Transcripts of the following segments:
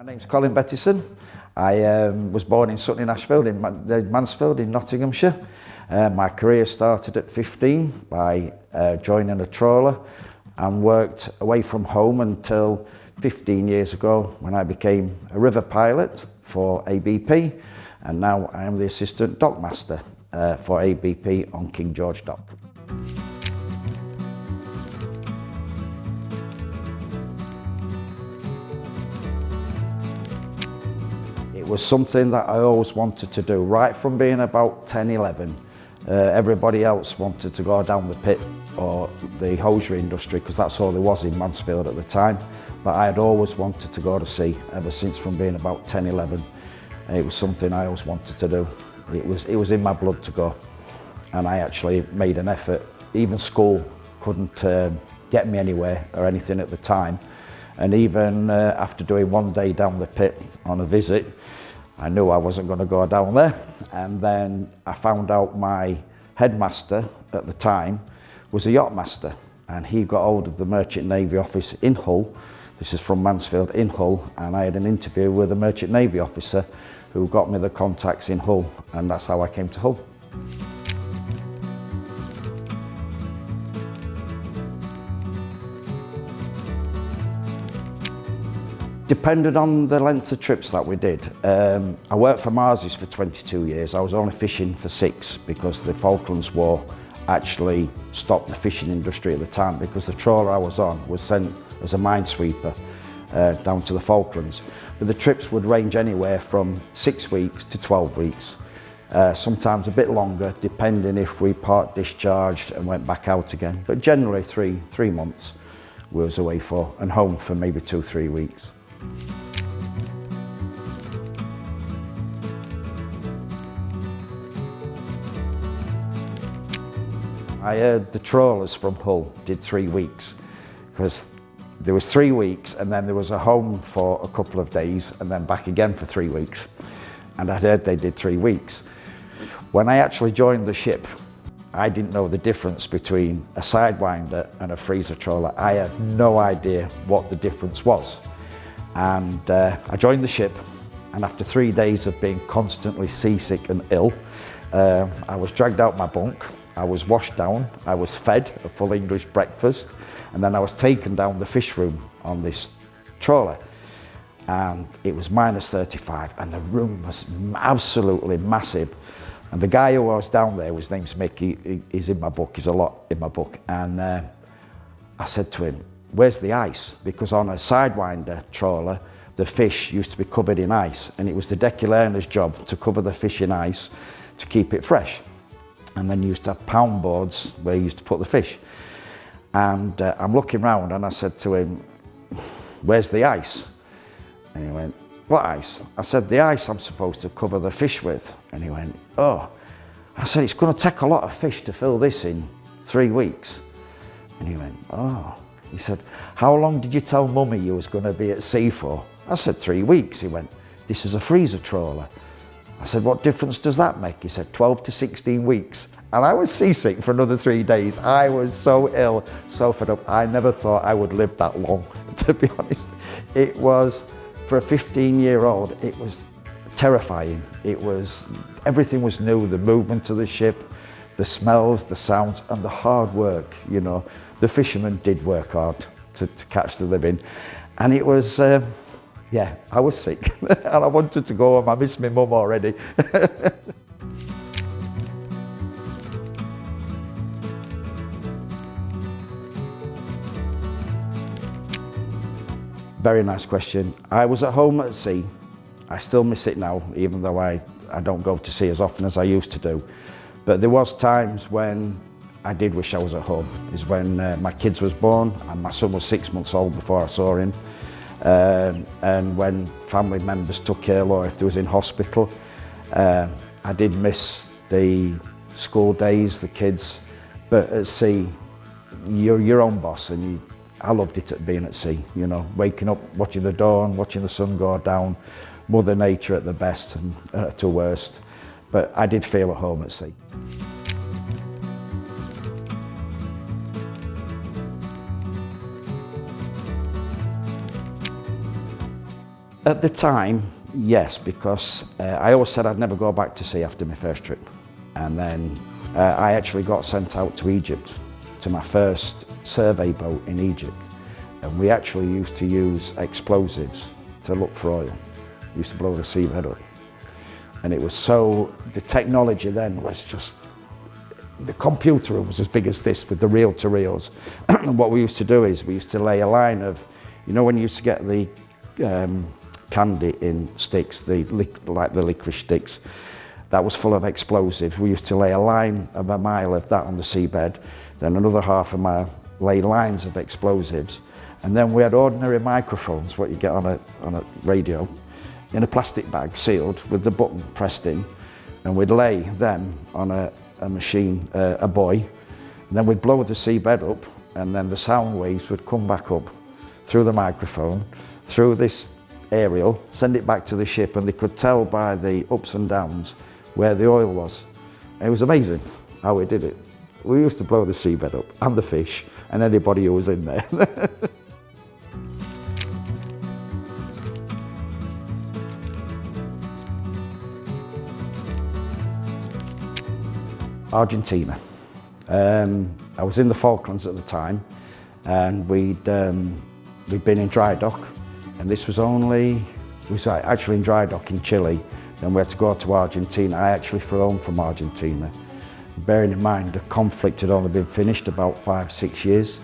My name's Colin Bettison. I was born in Sutton-in-Ashfield, in Mansfield in Nottinghamshire. My career started at 15 by joining a trawler and worked away from home until 15 years ago when I became a river pilot for ABP, and now I am the assistant dockmaster for ABP on King George Dock. It was something that I always wanted to do, right from being about 10, 11. Everybody else wanted to go down the pit or the hosiery industry because that's all there was in Mansfield at the time. But I had always wanted to go to sea ever since from being about 10, 11. It was something I always wanted to do. It was in my blood to go. And I actually made an effort. Even school couldn't get me anywhere or anything at the time. And even after doing one day down the pit on a visit, I knew I wasn't going to go down there. And then I found out my headmaster at the time was a yacht master, and he got hold of the Merchant Navy office in Hull. This is from Mansfield in Hull, and I had an interview with a Merchant Navy officer who got me the contacts in Hull, and that's how I came to Hull. Depended on the length of trips that we did. I worked for Marzies for 22 years. I was only fishing for 6 because the Falklands War actually stopped the fishing industry at the time, because the trawler I was on was sent as a minesweeper down to the Falklands. But the trips would range anywhere from 6 weeks to 12 weeks, sometimes a bit longer, depending if we part discharged and went back out again. But generally three months we was away for, and home for maybe 2-3 weeks. I heard the trawlers from Hull did 3 weeks, because there was 3 weeks and then there was a home for a couple of days and then back again for 3 weeks. And I heard they did 3 weeks. When I actually joined the ship, I didn't know the difference between a sidewinder and a freezer trawler. I had no idea what the difference was. And I joined the ship, and after 3 days of being constantly seasick and ill, I was dragged out my bunk, I was washed down, I was fed a full English breakfast, and then I was taken down the fish room on this trawler. And it was -35, and the room was absolutely massive. And the guy who was down there, his name's Mick, he's in my book, he's a lot in my book. And I said to him, "Where's the ice?" Because on a sidewinder trawler, the fish used to be covered in ice, and it was the decky learner's job to cover the fish in ice to keep it fresh. And then you used to have pound boards where you used to put the fish. And I'm looking round and I said to him, "Where's the ice?" And he went, "What ice?" I said, "The ice I'm supposed to cover the fish with." And he went, "Oh." I said, "It's going to take a lot of fish to fill this in 3 weeks." And he went, "Oh." He said, "How long did you tell Mummy you was going to be at sea for?" I said, 3 weeks. He went, "This is a freezer trawler." I said, "What difference does that make?" He said, 12 to 16 weeks. And I was seasick for another 3 days. I was so ill, so fed up. I never thought I would live that long, to be honest. It was, for a 15-year-old, it was terrifying. Everything was new, the movement of the ship, the smells, the sounds, and the hard work, you know. The fishermen did work hard to catch the living. And it was, yeah, I was sick. And I wanted to go home. I miss my mum already. Very nice question. I was at home at sea. I still miss it now, even though I don't go to sea as often as I used to do. But there was times when I did wish I was at home. Is when my kids was born, and my son was 6 months old before I saw him. And when family members took ill or if they was in hospital. I did miss the school days, the kids. But at sea, you're your own boss, and I loved it at being at sea, you know, waking up, watching the dawn, watching the sun go down, Mother Nature at the best and at the worst. But I did feel at home at sea. At the time, yes, because I always said I'd never go back to sea after my first trip. And then I actually got sent out to Egypt, to my first survey boat in Egypt. And we actually used to use explosives to look for oil. We used to blow the seabed up. And it was so, the technology then was just, the computer room was as big as this with the reel-to-reels. And what we used to do is we used to lay a line of, you know when you used to get the candy in sticks, like the licorice sticks, that was full of explosives. We used to lay a line of a mile of that on the seabed, then another half a mile, lay lines of explosives. And then we had ordinary microphones, what you get on a radio, in a plastic bag sealed with the button pressed in, and we'd lay them on a machine, a buoy, and then we'd blow the seabed up, and then the sound waves would come back up through the microphone, through this aerial, send it back to the ship, and they could tell by the ups and downs where the oil was. It was amazing how we did it. We used to blow the seabed up, and the fish, and anybody who was in there. Argentina. I was in the Falklands at the time, and we'd been in dry dock, and this was actually in dry dock in Chile. Then we had to go to Argentina. I actually flew home from Argentina. Bearing in mind the conflict had only been finished about 5-6 years,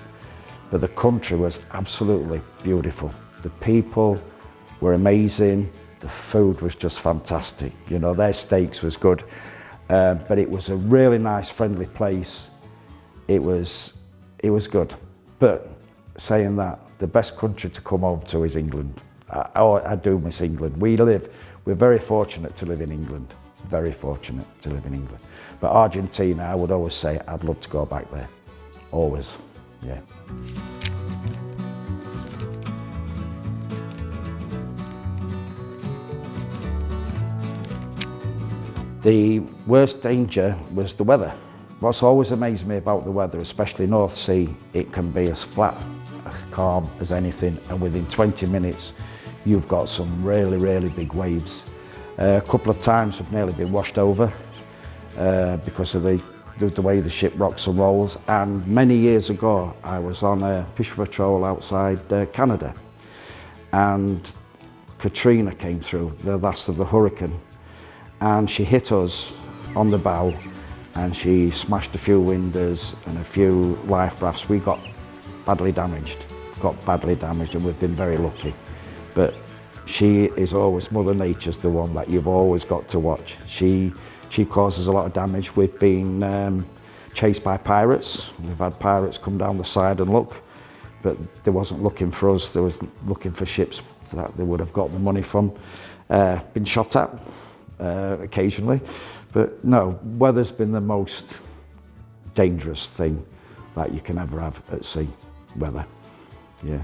but the country was absolutely beautiful. The people were amazing. The food was just fantastic. You know, their steaks was good. But it was a really nice, friendly place. It was good. But saying that, the best country to come home to is England. I do miss England. We're very fortunate to live in England. Very fortunate to live in England. But Argentina, I would always say I'd love to go back there. Always, yeah. The worst danger was the weather. What's always amazed me about the weather, especially North Sea, it can be as flat, as calm as anything, and within 20 minutes you've got some really, really big waves. A couple of times we've nearly been washed over because of the way the ship rocks and rolls. And many years ago I was on a fish patrol outside Canada, and Katrina came through, the last of the hurricane. And she hit us on the bow, and she smashed a few windows and a few life rafts. We got badly damaged, and we've been very lucky. But she is always, Mother Nature's the one that you've always got to watch. She causes a lot of damage. We've been chased by pirates. We've had pirates come down the side and look, but they wasn't looking for us. They was looking for ships that they would have got the money from. Been shot at. Occasionally, but no, weather's been the most dangerous thing that you can ever have at sea, weather, yeah.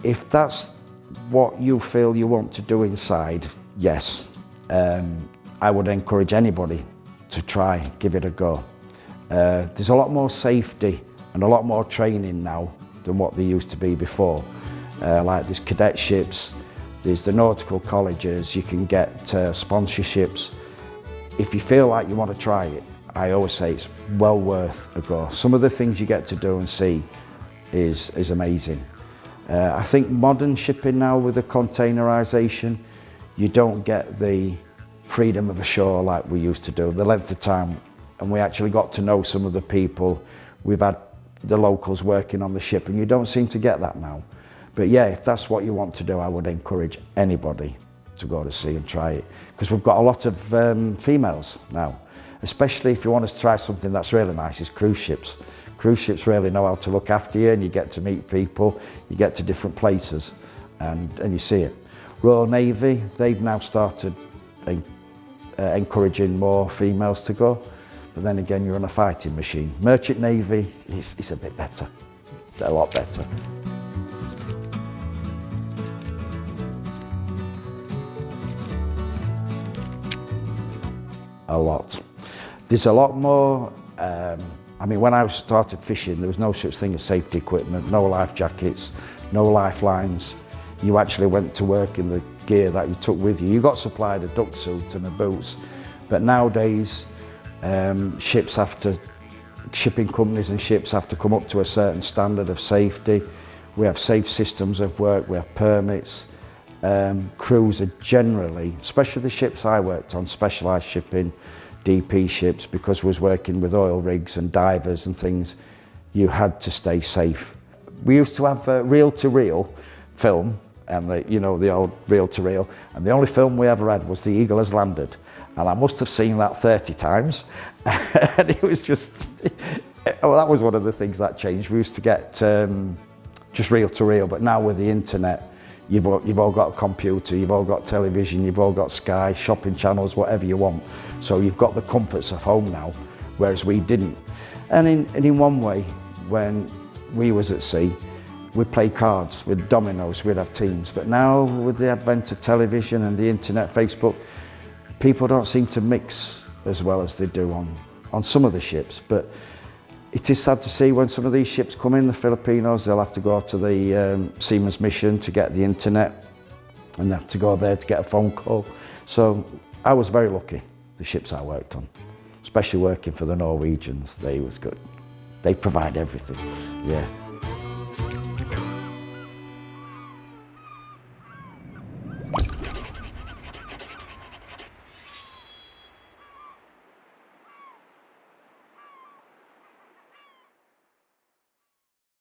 If that's what you feel you want to do inside, yes, I would encourage anybody to try, give it a go. There's a lot more safety and a lot more training now than what there used to be before. Like there's cadetships, there's the nautical colleges, you can get sponsorships. If you feel like you want to try it, I always say it's well worth a go. Some of the things you get to do and see is amazing. I think modern shipping now with the containerisation, you don't get the freedom of a shore like we used to do, the length of time. And we actually got to know some of the people. We've had the locals working on the ship, and you don't seem to get that now. But yeah, if that's what you want to do, I would encourage anybody to go to sea and try it. Because we've got a lot of females now, especially if you want to try something that's really nice, is cruise ships. Cruise ships really know how to look after you, and you get to meet people, you get to different places, and you see it. Royal Navy, they've now started encouraging more females to go. But then again, you're on a fighting machine. Merchant Navy is a bit better, a lot better. a lot. There's a lot more, I mean, when I started fishing, there was no such thing as safety equipment, no life jackets, no lifelines. You actually went to work in the gear that you took with you. You got supplied a duck suit and the boots, but nowadays, shipping companies and ships have to come up to a certain standard of safety. We have safe systems of work, we have permits. Crews are generally, especially the ships I worked on, specialised shipping, DP ships, because we was working with oil rigs and divers and things, you had to stay safe. We used to have reel-to-reel film, and the old reel-to-reel, and the only film we ever had was The Eagle Has Landed, and I must have seen that 30 times, and it was just, well, that was one of the things that changed. We used to get just reel-to-reel, but now with the internet, you've all got a computer, you've all got television, you've all got Sky, shopping channels, whatever you want. So you've got the comforts of home now, whereas we didn't. And in one way, when we was at sea, we'd play cards with dominoes, we'd have teams. But now with the advent of television and the internet, Facebook, people don't seem to mix as well as they do on some of the ships. But it is sad to see when some of these ships come in, the Filipinos, they'll have to go to the Seamen's Mission to get the internet, and they have to go there to get a phone call. So I was very lucky, the ships I worked on, especially working for the Norwegians. They was good. They provide everything, yeah.